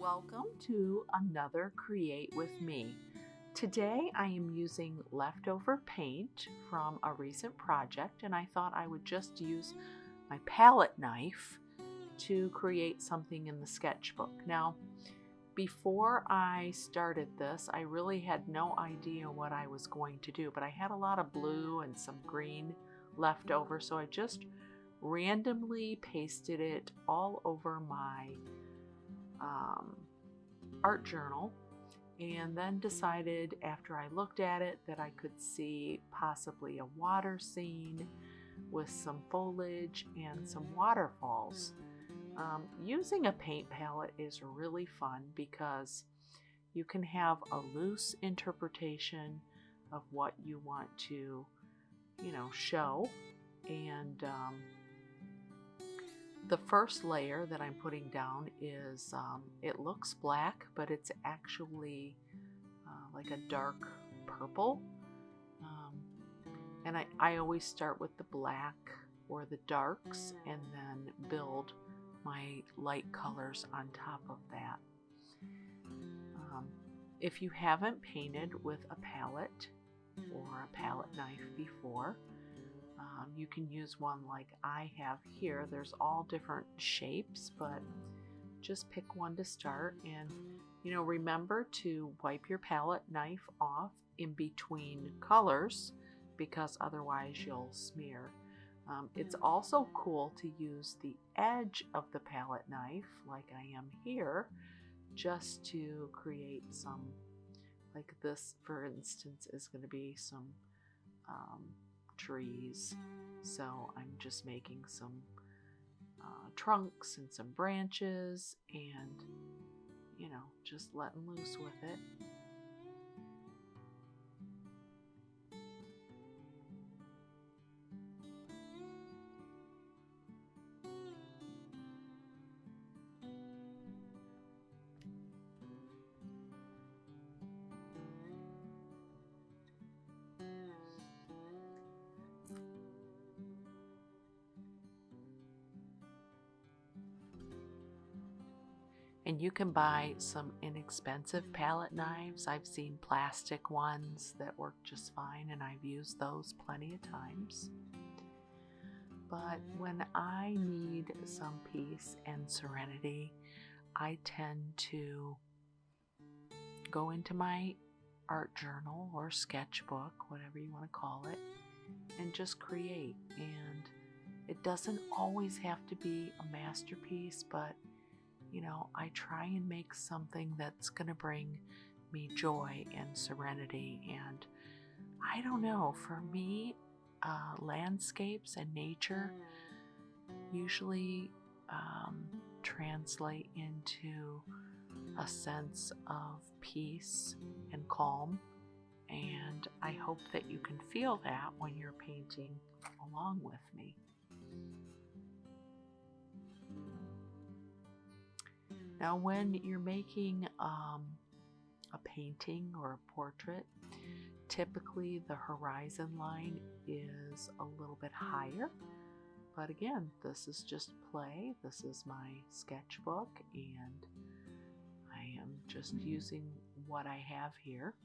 Welcome to another Create with Me. Today I am using leftover paint from a recent project, and I thought I would just use my palette knife to create something in the sketchbook. Now, before I started this, I really had no idea what I was going to do, but I had a lot of blue and some green left over, so I just randomly pasted it all over my art journal, and then decided after I looked at it that I could see possibly a water scene with some foliage and some waterfalls. Using a paint palette is really fun because you can have a loose interpretation of what you want to, show. And the first layer that I'm putting down is, it looks black, but it's actually like a dark purple. And I always start with the black or the darks and then build my light colors on top of that. If you haven't painted with a palette or a palette knife before, you can use one like I have here. There's all different shapes, but just pick one to start. And remember to wipe your palette knife off in between colors, because otherwise you'll smear. It's also cool to use the edge of the palette knife, like I am here, just to create some, like this for instance is going to be some trees, so I'm just making some trunks and some branches and just letting loose with it. And you can buy some inexpensive palette knives. I've seen plastic ones that work just fine, and I've used those plenty of times. But when I need some peace and serenity, I tend to go into my art journal or sketchbook, whatever you want to call it, and just create. And it doesn't always have to be a masterpiece, but I try and make something that's going to bring me joy and serenity. And I don't know, for me, landscapes and nature usually translate into a sense of peace and calm. And I hope that you can feel that when you're painting along with me. Now, when you're making a painting or a portrait, typically the horizon line is a little bit higher. But again, this is just play. This is my sketchbook, and I am just using what I have here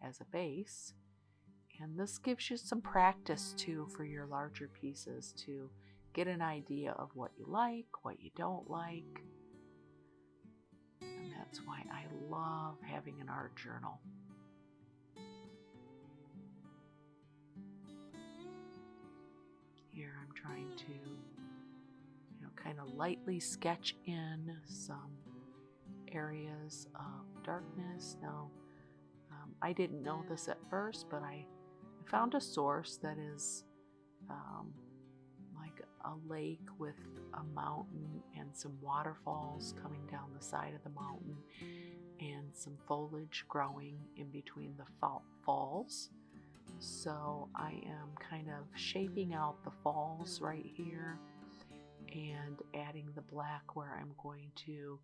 as a base. And this gives you some practice too for your larger pieces, to get an idea of what you like, what you don't like. And that's why I love having an art journal. Here I'm trying to, kind of lightly sketch in some areas of darkness. Now, I didn't know this at first, but I found a source that is like a lake with a mountain and some waterfalls coming down the side of the mountain and some foliage growing in between the falls. So I am kind of shaping out the falls right here and adding the black where I'm going to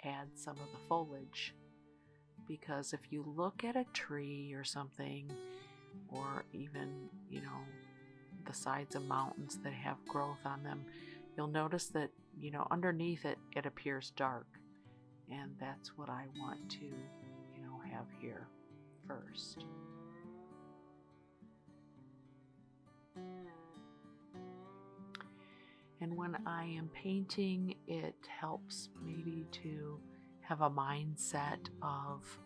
add some of the foliage. Because if you look at a tree or something, or even, the sides of mountains that have growth on them, you'll notice that, underneath it, it appears dark. And that's what I want to, have here first. And when I am painting, it helps maybe to have a mindset of,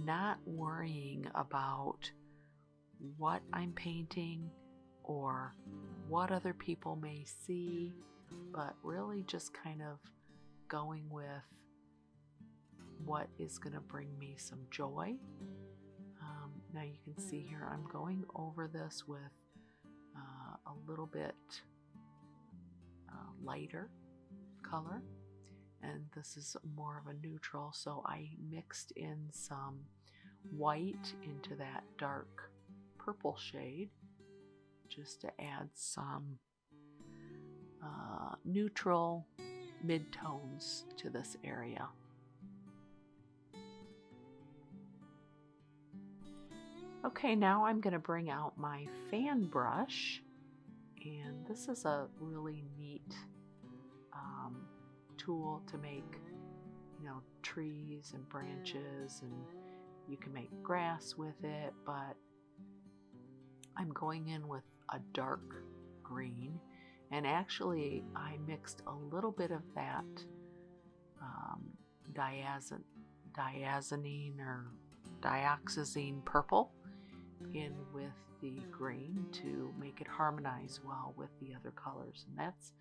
not worrying about what I'm painting or what other people may see, but really just kind of going with what is going to bring me some joy. Now you can see here I'm going over this with a little bit lighter color, and this is more of a neutral, so I mixed in some white into that dark purple shade just to add some neutral mid-tones to this area. Okay, now I'm going to bring out my fan brush, and this is a really neat tool to make, trees and branches, and you can make grass with it, but I'm going in with a dark green, and actually I mixed a little bit of that diazonine or dioxazine purple in with the green to make it harmonize well with the other colors. And that's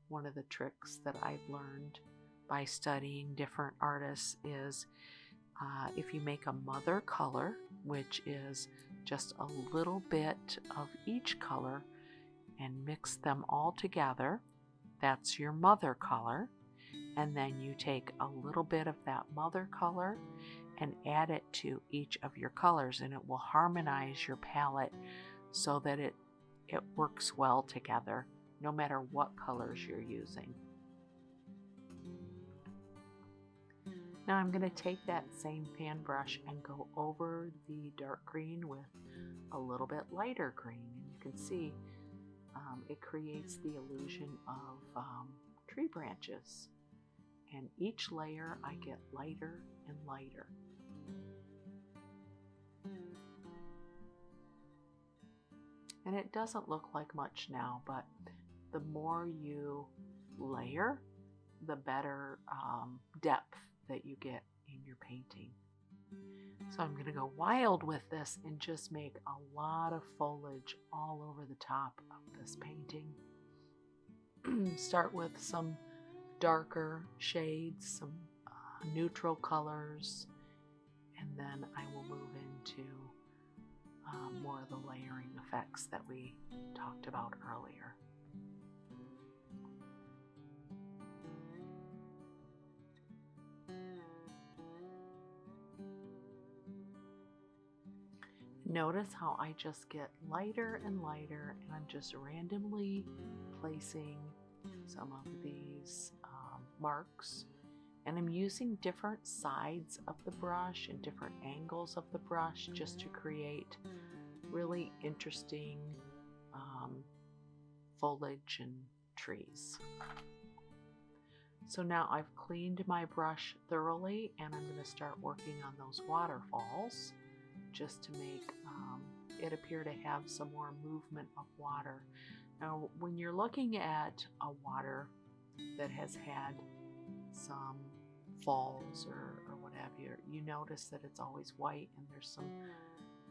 one of the tricks that I've learned by studying different artists is if you make a mother color, which is just a little bit of each color, and mix them all together, that's your mother color. And then you take a little bit of that mother color and add it to each of your colors, and it will harmonize your palette so that it works well together no matter what colors you're using. Now I'm going to take that same fan brush and go over the dark green with a little bit lighter green, and you can see it creates the illusion of tree branches, and each layer I get lighter and lighter. And it doesn't look like much now, but the more you layer, the better depth that you get in your painting. So I'm going to go wild with this and just make a lot of foliage all over the top of this painting. Start with some darker shades, some neutral colors, and then I will move into more of the layering effects that we talked about earlier. Notice how I just get lighter and lighter, and I'm just randomly placing some of these marks, and I'm using different sides of the brush and different angles of the brush just to create really interesting foliage and trees. So now I've cleaned my brush thoroughly, and I'm going to start working on those waterfalls just to make it appear to have some more movement of water. Now when you're looking at a water that has had some falls or what have you, you notice that it's always white and there's some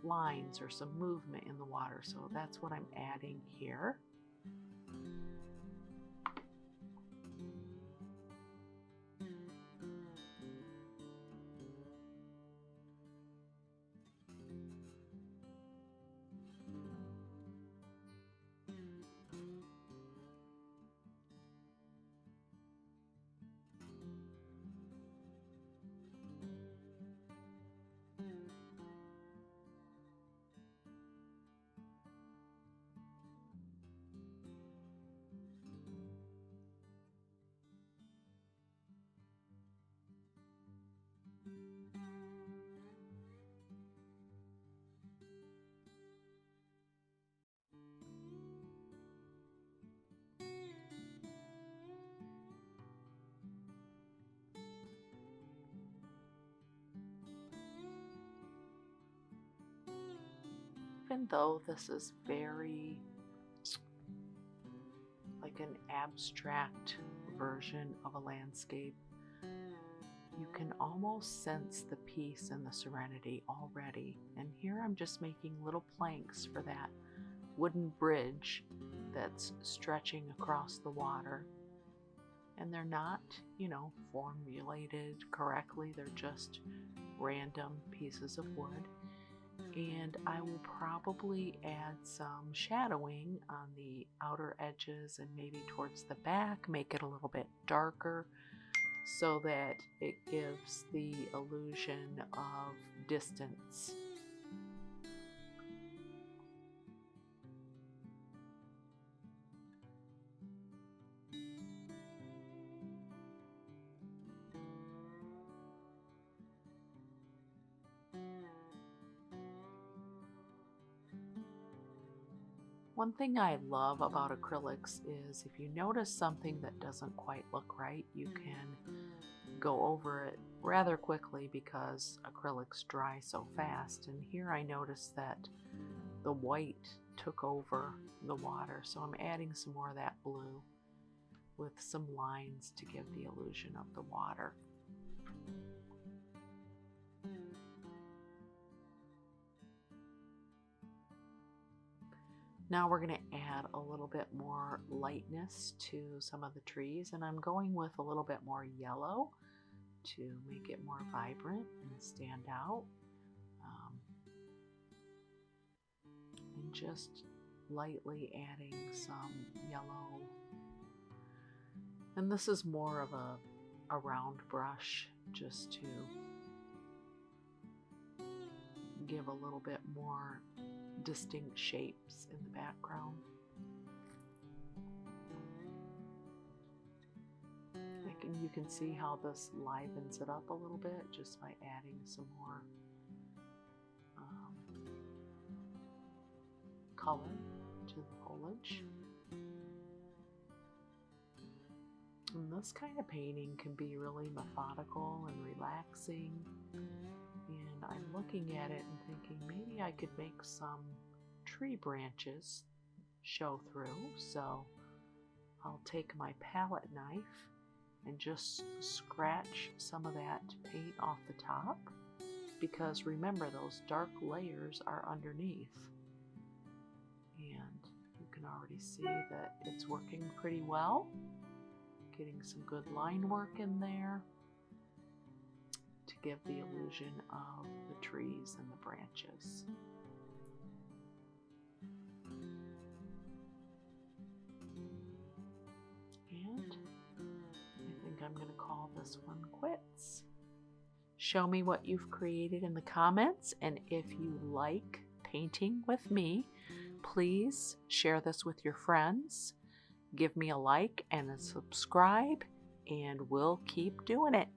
lines or some movement in the water. So that's what I'm adding here. even though this is very like an abstract version of a landscape, you can almost sense the peace and the serenity already. And here I'm just making little planks for that wooden bridge that's stretching across the water. And they're not, formulated correctly. They're just random pieces of wood. And I will probably add some shadowing on the outer edges and maybe towards the back, make it a little bit darker so that it gives the illusion of distance. One thing I love about acrylics is if you notice something that doesn't quite look right, you can go over it rather quickly because acrylics dry so fast. And here I noticed that the white took over the water, so I'm adding some more of that blue with some lines to give the illusion of the water. Now we're going to add a little bit more lightness to some of the trees, and I'm going with a little bit more yellow to make it more vibrant and stand out. And just lightly adding some yellow. And this is more of a round brush just to give a little bit more distinct shapes in the background. You can see how this livens it up a little bit just by adding some more color to the foliage. And this kind of painting can be really methodical and relaxing. And I'm looking at it and thinking maybe I could make some tree branches show through. So I'll take my palette knife and just scratch some of that paint off the top, because remember, those dark layers are underneath. And you can already see that it's working pretty well. Getting some good line work in there to give the illusion of the trees and the branches. And I think I'm going to call this one quits. Show me what you've created in the comments, and if you like painting with me, please share this with your friends. Give me a like and a subscribe, and we'll keep doing it.